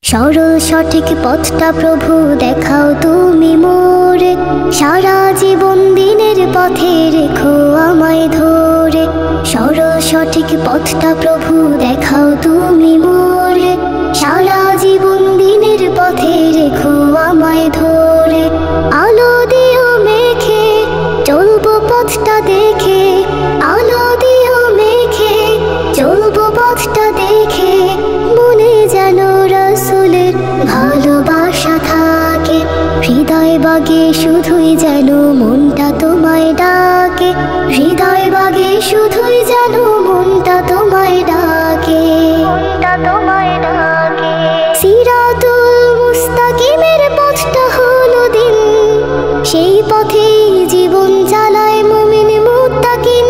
সরল সঠিক পথটা প্রভু দেখাও তুমি মোরে, সারা জীবন দিনের পথে রেখো আমায় ধরে। সরল সঠিক পথটা প্রভু দেখাও তুমি মোরে, সারা জীবন দিনের পথে রেখো আমায় ধরে। আলো দিও মেখে চলবো পথটা দেখে, আলো দিও মেখে চলবো পথটা দেখে, মনে যেন রাসূলের ভালোবাসা থাকে। হৃদয় বাগে শুধুই যেন মনটা তোমায় ডাকে, হৃদয় বাগে শুধুই যেন মনটা তোমায় ডাকে, মনটা তোমায় ডাকে। সিরাতুল মুস্তাকিমের পথটা হলো দিন, সেই পথেই জীবন চালায় মুমিন মুত্তাকিন।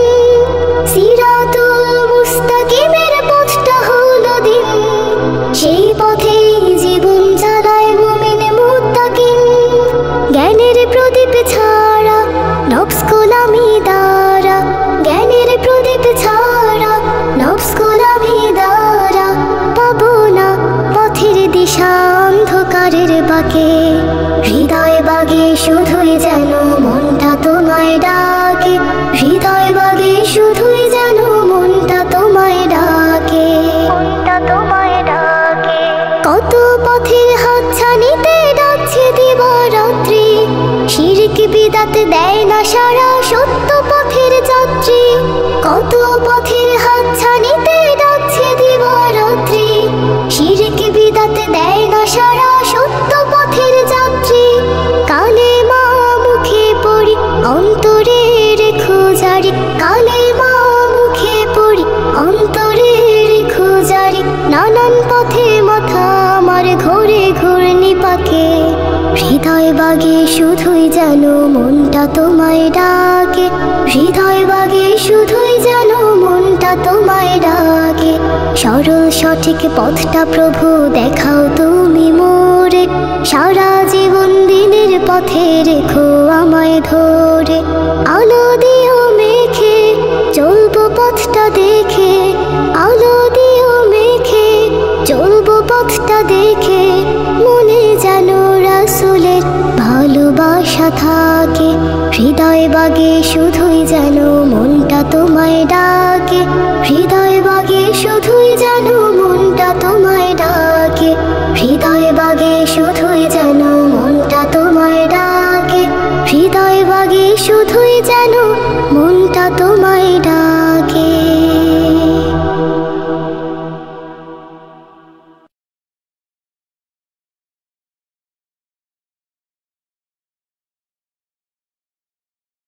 সিরাতুল মুস্তাকিমের পথটা হলো দিন, সেই পথেই জীবন চালায় মুমিন মুত্তাকিন। জ্ঞানের প্রদীপ ছাড়া নফস গোলামি দ্বারা, জ্ঞানের প্রদীপ ছাড়া নফস গোলামি দ্বারা, পাবো না পথের দিশা অন্ধকারের বাকে। হৃদয় বাগে শুধুই যেন মনটা তোমায় ডাকে, হৃদয় বাগে শুধুই যেন মনটা তোমায় ডাকে, মনটা তোমায় ডাকে। কত পথের হাতছানিতে ডাকছে দিবারাত্রি, শিরক বিদআত দেয় না সারা সত্য পথের যাত্রী। কত পথের হাতছানিতে ডাকছে দিবারাত্রি, শিরক বিদআত দেয় না সারা সত্য পথের যাত্রী। কালেমা মুখে পড়ি অন্তরে রেখো জারি, কালেমা মুখে পড়ি অন্তরে রেখো জারি। নানান পথে মাথা আমার ঘুরে ঘূর্ণি পাকে, হৃদয় বাগে শুধুই যেন মনটা তোমায় ডাকে, হৃদয় বাগে শুধুই যেন মনটা তোমায় ডাকে। সরল সঠিক পথটা প্রভু দেখাও তুমি মোরে, সারা জীবন দিনের পথে রেখো আমায় ধরে। আলো দিও মেখে চলবো পথটা দেখে, আলো দিও মেখে চলবো পথটা দেখে, মনে যেন রাসূলের ভালোবাসা থাকে। হৃদয় বাগে শুধুই যেন মনটা তোমায় ডাকে, হৃদয় বাগে শুধুই যেন মনটা তোমায় ডাকে, হৃদয় বাগে শুধুই যেন মনটা তোমায় ডাকে, হৃদয় বাগে শুধুই যেন